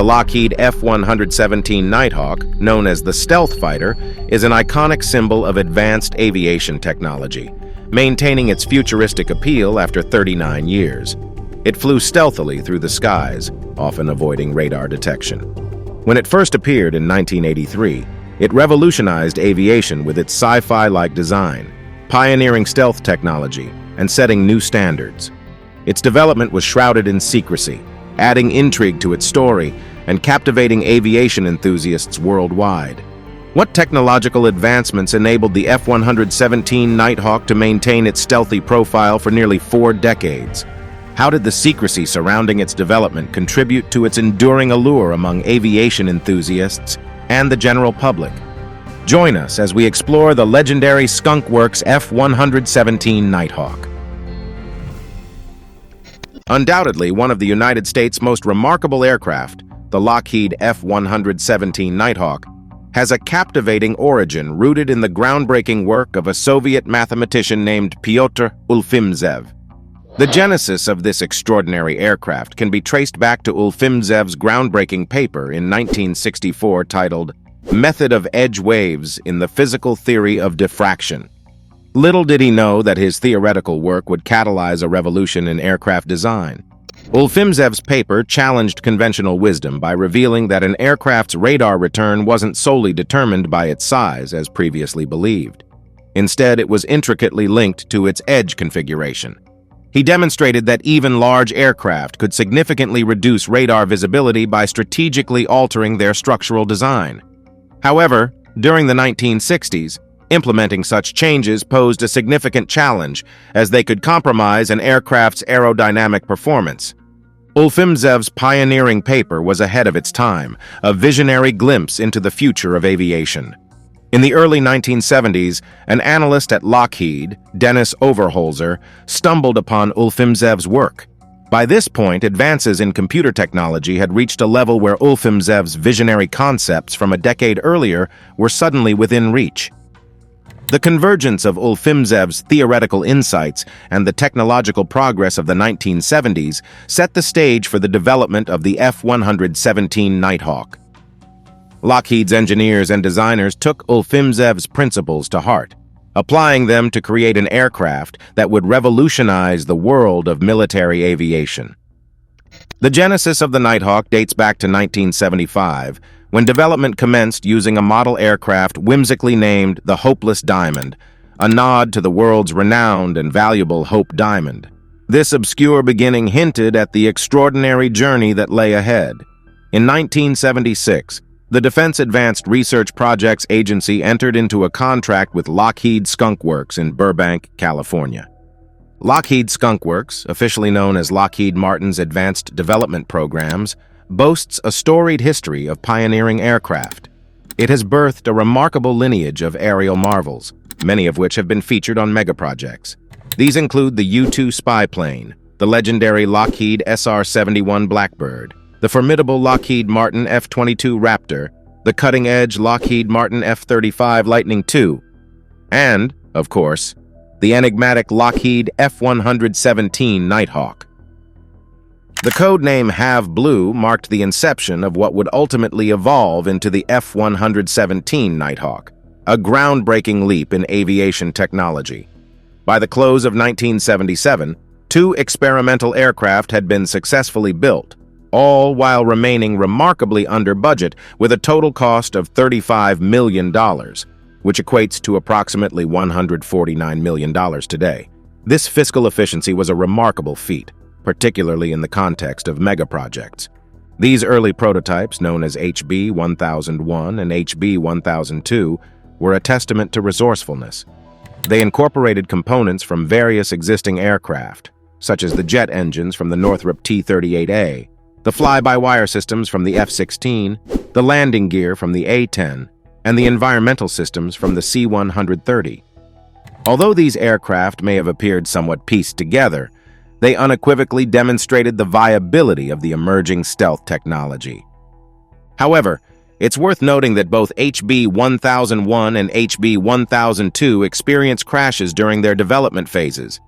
The Lockheed F-117 Nighthawk, known as the stealth fighter, is an iconic symbol of advanced aviation technology, maintaining its futuristic appeal after 39 years. It flew stealthily through the skies, often avoiding radar detection. When it first appeared in 1983, it revolutionized aviation with its sci-fi-like design, pioneering stealth technology and setting new standards. Its development was shrouded in secrecy, adding intrigue to its story and captivating aviation enthusiasts worldwide. What technological advancements enabled the F-117 Nighthawk to maintain its stealthy profile for nearly 4 decades? How did the secrecy surrounding its development contribute to its enduring allure among aviation enthusiasts and the general public? Join us as we explore the legendary Skunk Works F-117 Nighthawk. Undoubtedly one of the United States' most remarkable aircraft, the Lockheed F-117 Nighthawk, has a captivating origin rooted in the groundbreaking work of a Soviet mathematician named Pyotr Ufimtsev. The genesis of this extraordinary aircraft can be traced back to Ufimtsev's groundbreaking paper in 1964 titled Method of Edge Waves in the Physical Theory of Diffraction. Little did he know that his theoretical work would catalyze a revolution in aircraft design. Ufimtsev's paper challenged conventional wisdom by revealing that an aircraft's radar return wasn't solely determined by its size as previously believed. Instead, it was intricately linked to its edge configuration. He demonstrated that even large aircraft could significantly reduce radar visibility by strategically altering their structural design. However, during the 1960s, implementing such changes posed a significant challenge, as they could compromise an aircraft's aerodynamic performance. Ufimtsev's pioneering paper was ahead of its time, a visionary glimpse into the future of aviation. In the early 1970s, an analyst at Lockheed, Dennis Overholzer, stumbled upon Ufimtsev's work. By this point, advances in computer technology had reached a level where Ufimtsev's visionary concepts from a decade earlier were suddenly within reach. The convergence of Ufimtsev's theoretical insights and the technological progress of the 1970s set the stage for the development of the F-117 Nighthawk. Lockheed's engineers and designers took Ufimtsev's principles to heart, applying them to create an aircraft that would revolutionize the world of military aviation. The genesis of the Nighthawk dates back to 1975, when development commenced using a model aircraft whimsically named the Hopeless Diamond, a nod to the world's renowned and valuable Hope Diamond. This obscure beginning hinted at the extraordinary journey that lay ahead. In 1976, the Defense Advanced Research Projects Agency entered into a contract with Lockheed Skunk Works in Burbank, California. Lockheed Skunk Works, officially known as Lockheed Martin's Advanced Development Programs, boasts a storied history of pioneering aircraft. It has birthed a remarkable lineage of aerial marvels, many of which have been featured on megaprojects. These include the U-2 spy plane, the legendary Lockheed SR-71 Blackbird, the formidable Lockheed Martin F-22 Raptor, the cutting-edge Lockheed Martin F-35 Lightning II, and, of course, the enigmatic Lockheed F-117 Nighthawk. The codename Have Blue marked the inception of what would ultimately evolve into the F-117 Nighthawk, a groundbreaking leap in aviation technology. By the close of 1977, 2 experimental aircraft had been successfully built, all while remaining remarkably under budget with a total cost of $35 million, which equates to approximately $149 million today. This fiscal efficiency was a remarkable feat, particularly in the context of megaprojects. These early prototypes, known as HB-1001 and HB-1002, were a testament to resourcefulness. They incorporated components from various existing aircraft, such as the jet engines from the Northrop T-38A, the fly-by-wire systems from the F-16, the landing gear from the A-10, and the environmental systems from the C-130. Although these aircraft may have appeared somewhat pieced together, they unequivocally demonstrated the viability of the emerging stealth technology. However, it's worth noting that both HB-1001 and HB-1002 experienced crashes during their development phases.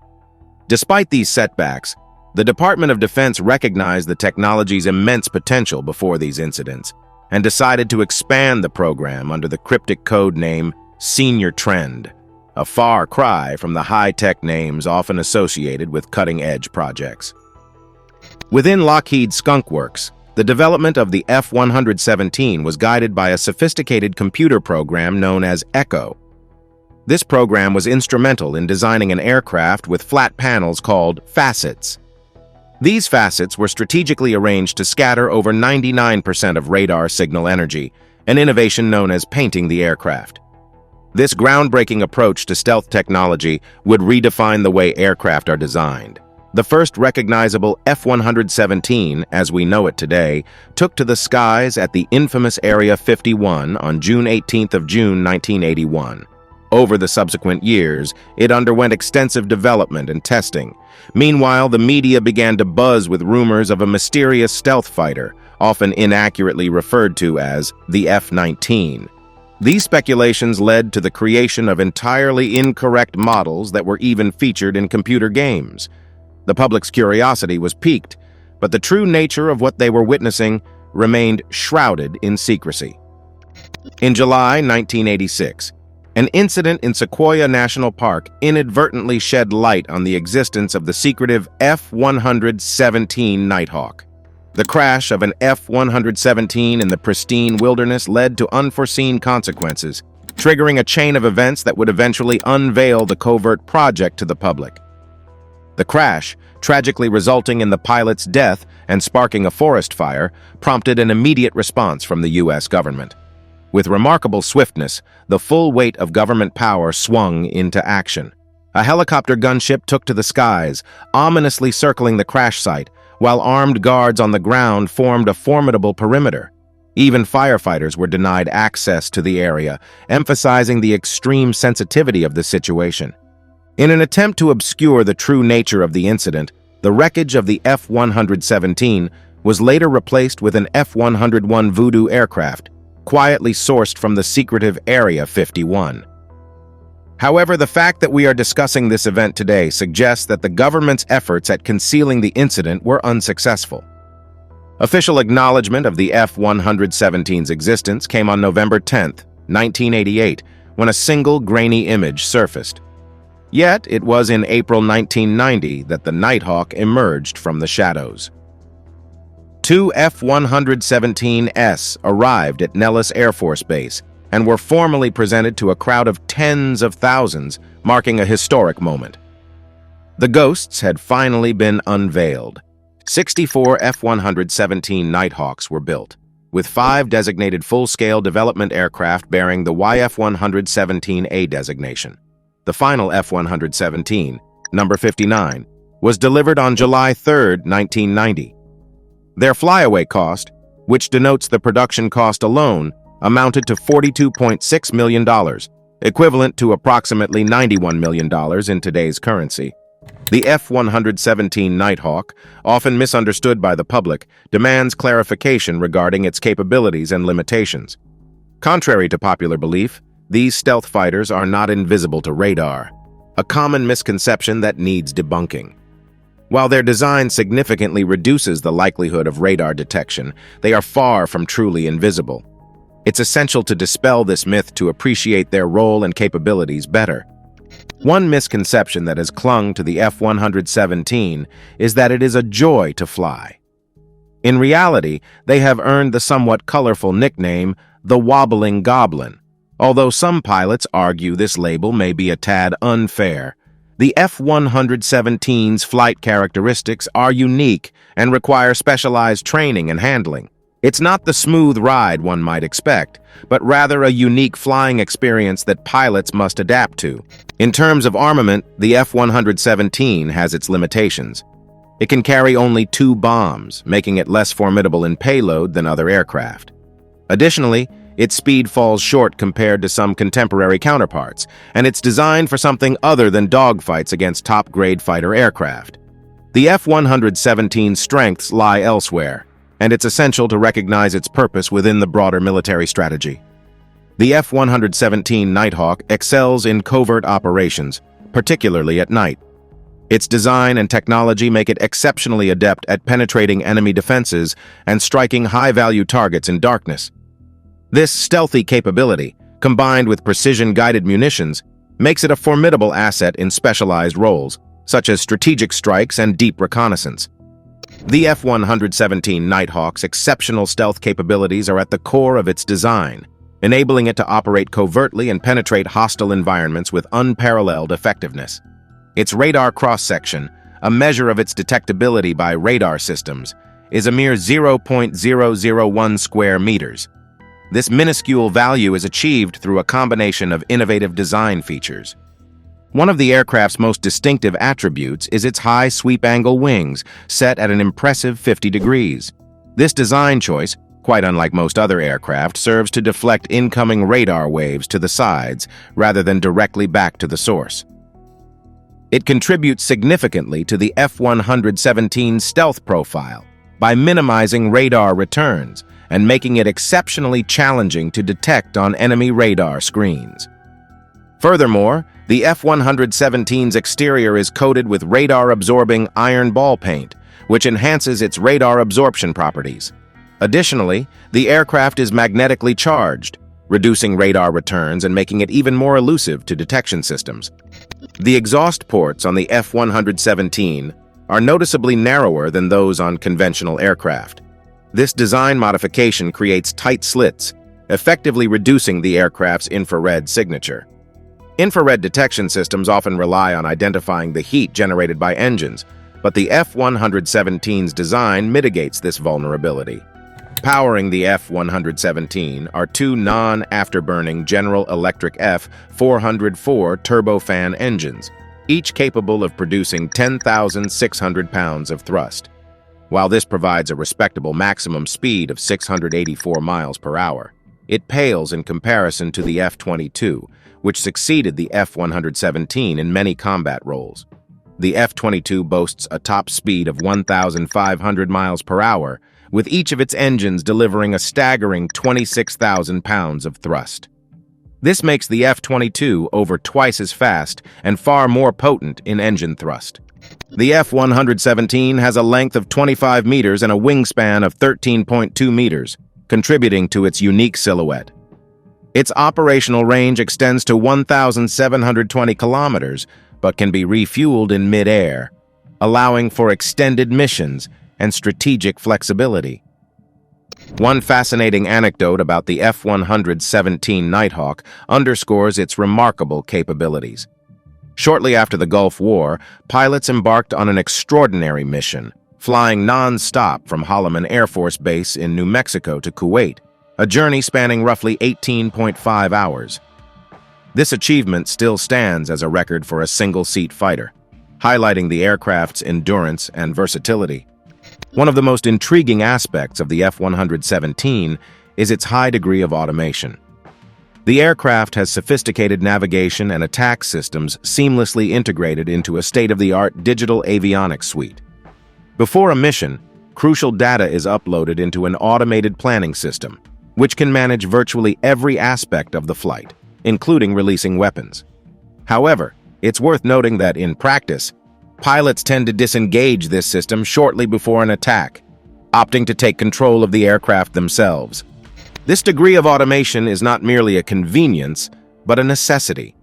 Despite these setbacks, The Department of Defense recognized the technology's immense potential before these incidents and decided to expand the program under the cryptic code name Senior Trend, a far cry from the high-tech names often associated with cutting-edge projects. Within Lockheed Skunk Works, the development of the F-117 was guided by a sophisticated computer program known as Echo. This program was instrumental in designing an aircraft with flat panels called facets. These facets were strategically arranged to scatter over 99% of radar signal energy, an innovation known as painting the aircraft. This groundbreaking approach to stealth technology would redefine the way aircraft are designed. The first recognizable F-117, as we know it today, took to the skies at the infamous Area 51 on June 18th of June 1981. Over the subsequent years, it underwent extensive development and testing. Meanwhile, the media began to buzz with rumors of a mysterious stealth fighter, often inaccurately referred to as the F-19. These speculations led to the creation of entirely incorrect models that were even featured in computer games. The public's curiosity was piqued, but the true nature of what they were witnessing remained shrouded in secrecy. In July 1986, an incident in Sequoia National Park inadvertently shed light on the existence of the secretive F-117 Nighthawk. The crash of an F-117 in the pristine wilderness led to unforeseen consequences, triggering a chain of events that would eventually unveil the covert project to the public. The crash, tragically resulting in the pilot's death and sparking a forest fire, prompted an immediate response from the U.S. government. With remarkable swiftness, the full weight of government power swung into action. A helicopter gunship took to the skies, ominously circling the crash site, while armed guards on the ground formed a formidable perimeter. Even firefighters were denied access to the area, emphasizing the extreme sensitivity of the situation. In an attempt to obscure the true nature of the incident, the wreckage of the F-117 was later replaced with an F-101 Voodoo aircraft, quietly sourced from the secretive Area 51. However, the fact that we are discussing this event today suggests that the government's efforts at concealing the incident were unsuccessful. Official acknowledgement of the F-117's existence came on November 10, 1988, when a single grainy image surfaced. Yet, it was in April 1990 that the Nighthawk emerged from the shadows. Two F-117s arrived at Nellis Air Force Base and were formally presented to a crowd of tens of thousands, marking a historic moment. The ghosts had finally been unveiled. 64 F-117 Nighthawks were built, with 5 designated full-scale development aircraft bearing the YF-117A designation. The final F-117, number 59, was delivered on July 3, 1990. Their flyaway cost, which denotes the production cost alone, amounted to $42.6 million, equivalent to approximately $91 million in today's currency. The F-117 Nighthawk, often misunderstood by the public, demands clarification regarding its capabilities and limitations. Contrary to popular belief, these stealth fighters are not invisible to radar, a common misconception that needs debunking. While their design significantly reduces the likelihood of radar detection, they are far from truly invisible. It's essential to dispel this myth to appreciate their role and capabilities better. One misconception that has clung to the F-117 is that it is a joy to fly. In reality, they have earned the somewhat colorful nickname, the Wobbling Goblin. Although some pilots argue this label may be a tad unfair, the F-117's flight characteristics are unique and require specialized training and handling. It's not the smooth ride one might expect, but rather a unique flying experience that pilots must adapt to. In terms of armament, the F-117 has its limitations. It can carry only 2 bombs, making it less formidable in payload than other aircraft. Additionally, its speed falls short compared to some contemporary counterparts, and it's designed for something other than dogfights against top-grade fighter aircraft. The F-117's strengths lie elsewhere, and it's essential to recognize its purpose within the broader military strategy. The F-117 Nighthawk excels in covert operations, particularly at night. Its design and technology make it exceptionally adept at penetrating enemy defenses and striking high-value targets in darkness. This stealthy capability, combined with precision-guided munitions, makes it a formidable asset in specialized roles, such as strategic strikes and deep reconnaissance. The F-117 Nighthawk's exceptional stealth capabilities are at the core of its design, enabling it to operate covertly and penetrate hostile environments with unparalleled effectiveness. Its radar cross-section, a measure of its detectability by radar systems, is a mere 0.001 square meters. This minuscule value is achieved through a combination of innovative design features. One of the aircraft's most distinctive attributes is its high sweep-angle wings, set at an impressive 50 degrees. This design choice, quite unlike most other aircraft, serves to deflect incoming radar waves to the sides rather than directly back to the source. It contributes significantly to the F-117's stealth profile by minimizing radar returns and making it exceptionally challenging to detect on enemy radar screens. Furthermore, the F-117's exterior is coated with radar-absorbing iron ball paint, which enhances its radar absorption properties. Additionally, the aircraft is magnetically charged, reducing radar returns and making it even more elusive to detection systems. The exhaust ports on the F-117 are noticeably narrower than those on conventional aircraft. This design modification creates tight slits, effectively reducing the aircraft's infrared signature. Infrared detection systems often rely on identifying the heat generated by engines, but the F-117's design mitigates this vulnerability. Powering the F-117 are two non-afterburning General Electric F-404 turbofan engines, each capable of producing 10,600 pounds of thrust. While this provides a respectable maximum speed of 684 miles per hour, it pales in comparison to the F-22, which succeeded the F-117 in many combat roles. The F-22 boasts a top speed of 1,500 miles per hour, with each of its engines delivering a staggering 26,000 pounds of thrust. This makes the F-22 over twice as fast and far more potent in engine thrust. The F-117 has a length of 25 meters and a wingspan of 13.2 meters, contributing to its unique silhouette. Its operational range extends to 1,720 kilometers, but can be refueled in mid-air, allowing for extended missions and strategic flexibility. One fascinating anecdote about the F-117 Nighthawk underscores its remarkable capabilities. Shortly after the Gulf War, pilots embarked on an extraordinary mission, flying non-stop from Holloman Air Force Base in New Mexico to Kuwait, a journey spanning roughly 18.5 hours. This achievement still stands as a record for a single-seat fighter, highlighting the aircraft's endurance and versatility. One of the most intriguing aspects of the F-117 is its high degree of automation. The aircraft has sophisticated navigation and attack systems seamlessly integrated into a state-of-the-art digital avionics suite. Before a mission, crucial data is uploaded into an automated planning system, which can manage virtually every aspect of the flight, including releasing weapons. However, it's worth noting that in practice, pilots tend to disengage this system shortly before an attack, opting to take control of the aircraft themselves. This degree of automation is not merely a convenience, but a necessity.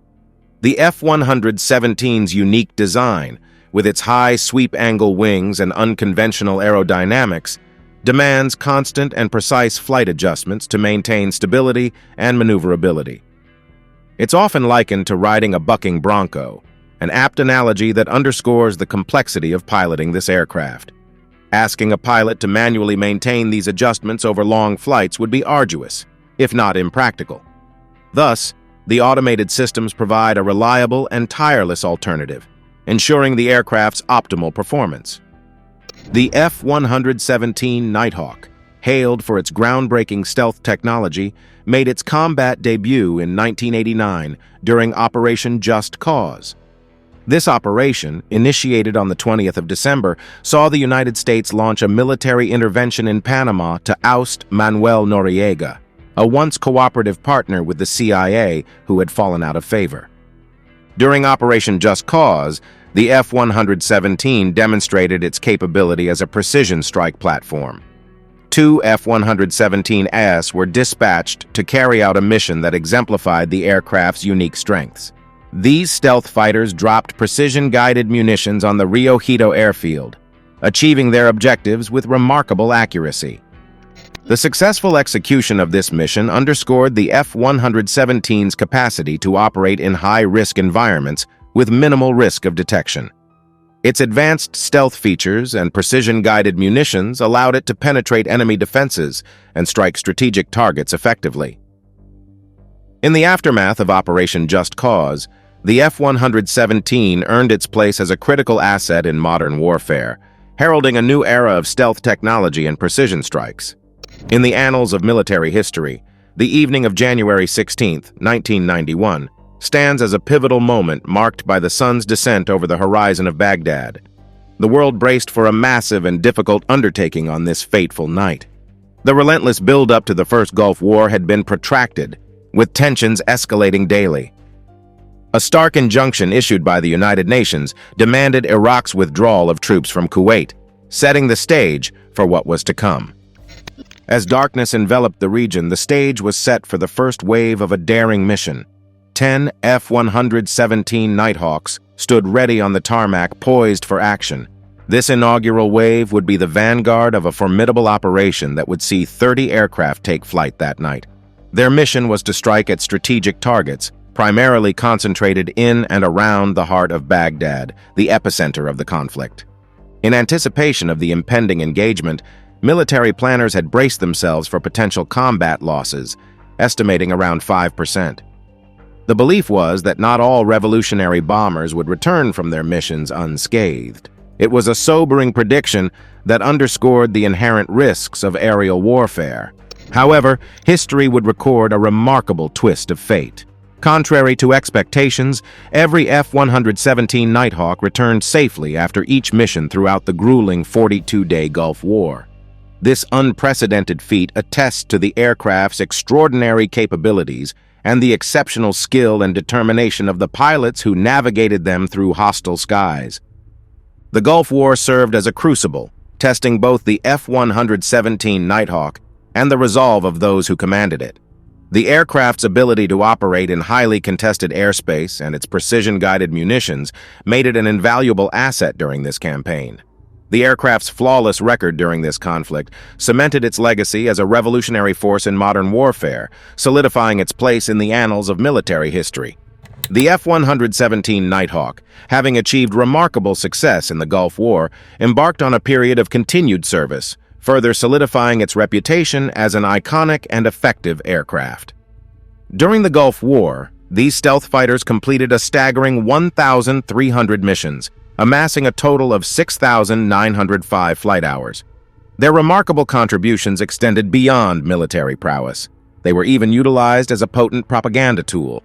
The F-117's unique design, with its high sweep-angle wings and unconventional aerodynamics, demands constant and precise flight adjustments to maintain stability and maneuverability. It's often likened to riding a bucking bronco, an apt analogy that underscores the complexity of piloting this aircraft. Asking a pilot to manually maintain these adjustments over long flights would be arduous, if not impractical. Thus, the automated systems provide a reliable and tireless alternative, ensuring the aircraft's optimal performance. The F-117 Nighthawk, hailed for its groundbreaking stealth technology, made its combat debut in 1989 during Operation Just Cause. This operation, initiated on the 20th of December, saw the United States launch a military intervention in Panama to oust Manuel Noriega, a once cooperative partner with the CIA who had fallen out of favor. During Operation Just Cause, The F-117 demonstrated its capability as a precision strike platform. Two F-117s were dispatched to carry out a mission that exemplified the aircraft's unique strengths. These stealth fighters dropped precision-guided munitions on the Rio Hito airfield, achieving their objectives with remarkable accuracy. The successful execution of this mission underscored the F-117's capacity to operate in high-risk environments with minimal risk of detection. Its advanced stealth features and precision-guided munitions allowed it to penetrate enemy defenses and strike strategic targets effectively. In the aftermath of Operation Just Cause, the F-117 earned its place as a critical asset in modern warfare, heralding a new era of stealth technology and precision strikes. In the annals of military history, the evening of January 16, 1991, stands as a pivotal moment marked by the sun's descent over the horizon of Baghdad. The world braced for a massive and difficult undertaking on this fateful night. The relentless build-up to the First Gulf War had been protracted, with tensions escalating daily. A stark injunction issued by the United Nations demanded Iraq's withdrawal of troops from Kuwait, setting the stage for what was to come. As darkness enveloped the region, the stage was set for the first wave of a daring mission. 10 F-117 Nighthawks stood ready on the tarmac, poised for action. This inaugural wave would be the vanguard of a formidable operation that would see 30 aircraft take flight that night. Their mission was to strike at strategic targets, primarily concentrated in and around the heart of Baghdad, the epicenter of the conflict. In anticipation of the impending engagement, military planners had braced themselves for potential combat losses, estimating around 5%. The belief was that not all revolutionary bombers would return from their missions unscathed. It was a sobering prediction that underscored the inherent risks of aerial warfare. However, history would record a remarkable twist of fate. Contrary to expectations, every F-117 Nighthawk returned safely after each mission throughout the grueling 42-day Gulf War. This unprecedented feat attests to the aircraft's extraordinary capabilities and the exceptional skill and determination of the pilots who navigated them through hostile skies. The Gulf War served as a crucible, testing both the F-117 Nighthawk and the resolve of those who commanded it. The aircraft's ability to operate in highly contested airspace and its precision-guided munitions made it an invaluable asset during this campaign. The aircraft's flawless record during this conflict cemented its legacy as a revolutionary force in modern warfare, solidifying its place in the annals of military history. The F-117 Nighthawk, having achieved remarkable success in the Gulf War, embarked on a period of continued service, further solidifying its reputation as an iconic and effective aircraft. During the Gulf War, these stealth fighters completed a staggering 1,300 missions, amassing a total of 6,905 flight hours. Their remarkable contributions extended beyond military prowess. They were even utilized as a potent propaganda tool.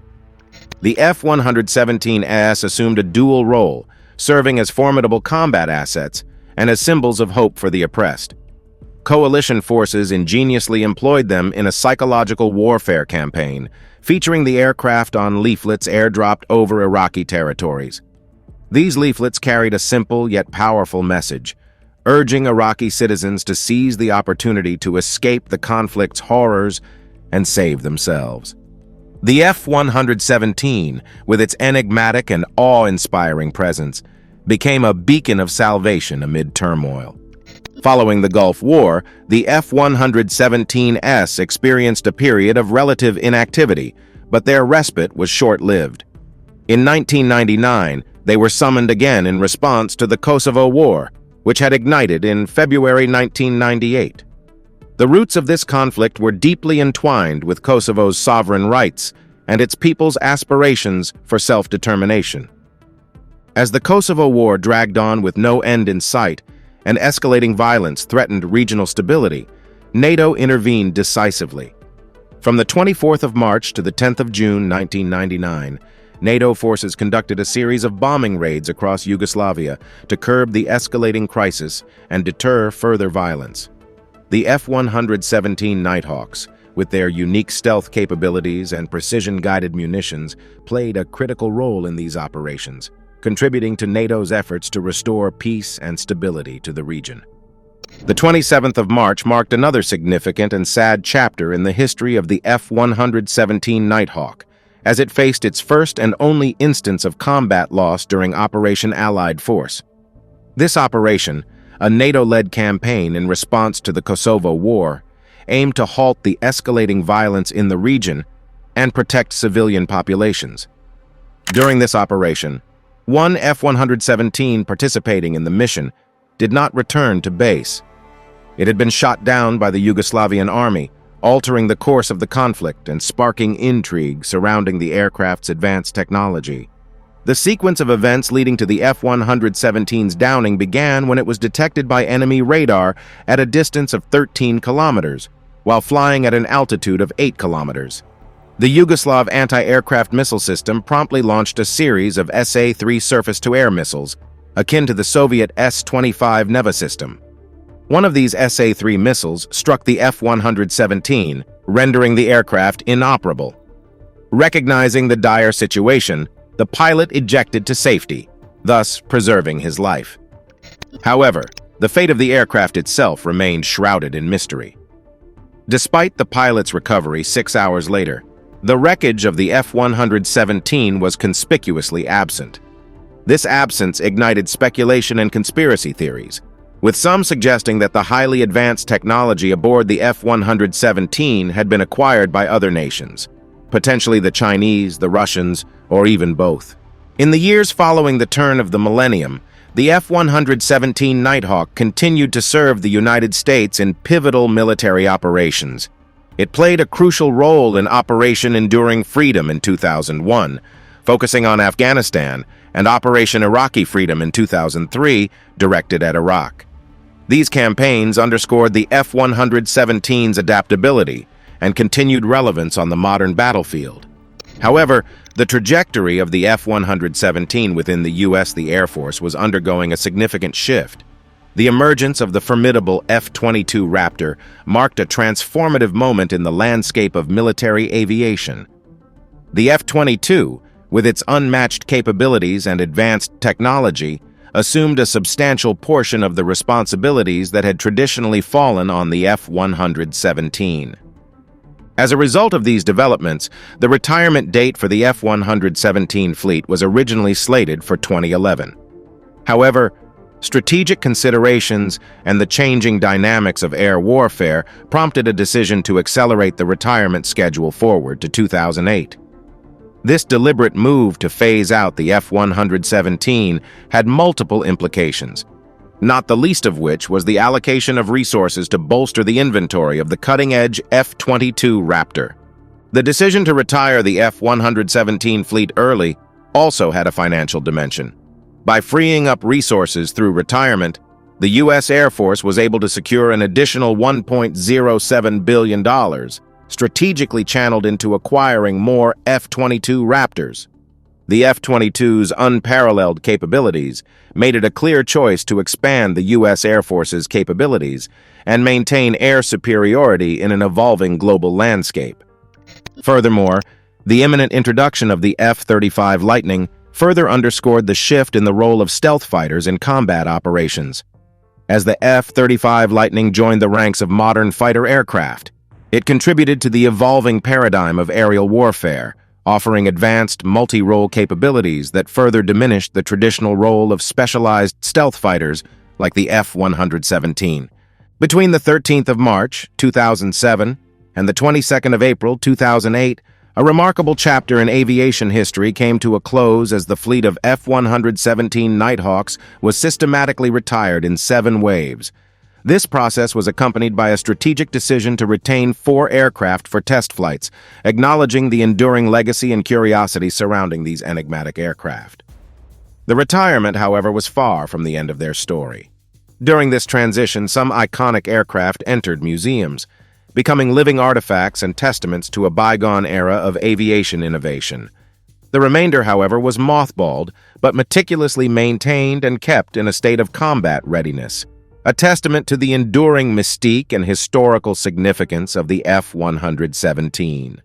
The F-117S assumed a dual role, serving as formidable combat assets and as symbols of hope for the oppressed. Coalition forces ingeniously employed them in a psychological warfare campaign, featuring the aircraft on leaflets airdropped over Iraqi territories. These leaflets carried a simple yet powerful message, urging Iraqi citizens to seize the opportunity to escape the conflict's horrors and save themselves. The F-117, with its enigmatic and awe-inspiring presence, became a beacon of salvation amid turmoil. Following the Gulf War, the F-117S experienced a period of relative inactivity, but their respite was short-lived. In 1999, they were summoned again in response to the Kosovo War, which had ignited in February 1998. The roots of this conflict were deeply entwined with Kosovo's sovereign rights and its people's aspirations for self-determination. As the Kosovo War dragged on with no end in sight, and escalating violence threatened regional stability, NATO intervened decisively. From the 24th of March to the 10th of June 1999, NATO forces conducted a series of bombing raids across Yugoslavia to curb the escalating crisis and deter further violence. The F-117 Nighthawks, with their unique stealth capabilities and precision-guided munitions, played a critical role in these operations, contributing to NATO's efforts to restore peace and stability to the region. The 27th of March marked another significant and sad chapter in the history of the F-117 Nighthawk, as it faced its first and only instance of combat loss during Operation Allied Force. This operation, a NATO-led campaign in response to the Kosovo War, aimed to halt the escalating violence in the region and protect civilian populations. During this operation, one F-117 participating in the mission did not return to base. It had been shot down by the Yugoslavian army, altering the course of the conflict and sparking intrigue surrounding the aircraft's advanced technology. The sequence of events leading to the F-117's downing began when it was detected by enemy radar at a distance of 13 kilometers, while flying at an altitude of 8 kilometers. The Yugoslav anti-aircraft missile system promptly launched a series of SA-3 surface-to-air missiles, akin to the Soviet S-25 Neva system. One of these SA-3 missiles struck the F-117, rendering the aircraft inoperable. Recognizing the dire situation, the pilot ejected to safety, thus preserving his life. However, the fate of the aircraft itself remained shrouded in mystery. Despite the pilot's recovery 6 hours later, the wreckage of the F-117 was conspicuously absent. This absence ignited speculation and conspiracy theories, with some suggesting that the highly advanced technology aboard the F-117 had been acquired by other nations, potentially the Chinese, the Russians, or even both. In the years following the turn of the millennium, the F-117 Nighthawk continued to serve the United States in pivotal military operations. It played a crucial role in Operation Enduring Freedom in 2001, focusing on Afghanistan, and Operation Iraqi Freedom in 2003, directed at Iraq. These campaigns underscored the F-117's adaptability and continued relevance on the modern battlefield. However, the trajectory of the F-117 within the U.S. Air Force was undergoing a significant shift. The emergence of the formidable F-22 Raptor marked a transformative moment in the landscape of military aviation. The F-22, with its unmatched capabilities and advanced technology, assumed a substantial portion of the responsibilities that had traditionally fallen on the F-117. As a result of these developments, the retirement date for the F-117 fleet was originally slated for 2011. However, strategic considerations and the changing dynamics of air warfare prompted a decision to accelerate the retirement schedule forward to 2008. This deliberate move to phase out the F-117 had multiple implications, not the least of which was the allocation of resources to bolster the inventory of the cutting-edge F-22 Raptor. The decision to retire the F-117 fleet early also had a financial dimension. By freeing up resources through retirement, the U.S. Air Force was able to secure an additional $1.07 billion, strategically channeled into acquiring more F-22 Raptors. The F-22's unparalleled capabilities made it a clear choice to expand the U.S. Air Force's capabilities and maintain air superiority in an evolving global landscape. Furthermore, the imminent introduction of the F-35 Lightning further underscored the shift in the role of stealth fighters in combat operations. As the F-35 Lightning joined the ranks of modern fighter aircraft, it contributed to the evolving paradigm of aerial warfare, offering advanced multi-role capabilities that further diminished the traditional role of specialized stealth fighters like the F-117. Between the 13th of March, 2007, and the 22nd of April, 2008, a remarkable chapter in aviation history came to a close as the fleet of F-117 Nighthawks was systematically retired in 7 waves. This process was accompanied by a strategic decision to retain 4 aircraft for test flights, acknowledging the enduring legacy and curiosity surrounding these enigmatic aircraft. The retirement, however, was far from the end of their story. During this transition, some iconic aircraft entered museums, becoming living artifacts and testaments to a bygone era of aviation innovation. The remainder, however, was mothballed, but meticulously maintained and kept in a state of combat readiness, a testament to the enduring mystique and historical significance of the F-117.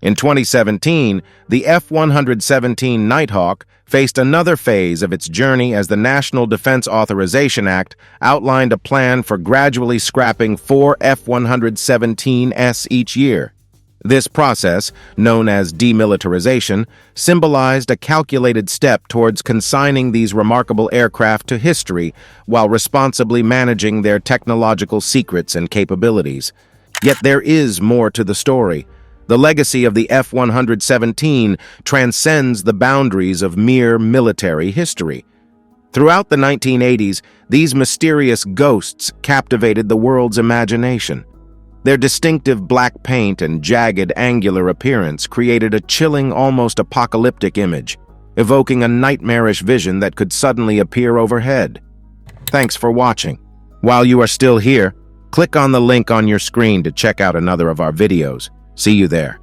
In 2017, the F-117 Nighthawk faced another phase of its journey as the National Defense Authorization Act outlined a plan for gradually scrapping 4 F-117s each year. This process, known as demilitarization, symbolized a calculated step towards consigning these remarkable aircraft to history while responsibly managing their technological secrets and capabilities. Yet there is more to the story. The legacy of the F-117 transcends the boundaries of mere military history. Throughout the 1980s, these mysterious ghosts captivated the world's imagination. Their distinctive black paint and jagged, angular appearance created a chilling, almost apocalyptic image, evoking a nightmarish vision that could suddenly appear overhead. Thanks for watching. While you are still here, click on the link on your screen to check out another of our videos. See you there.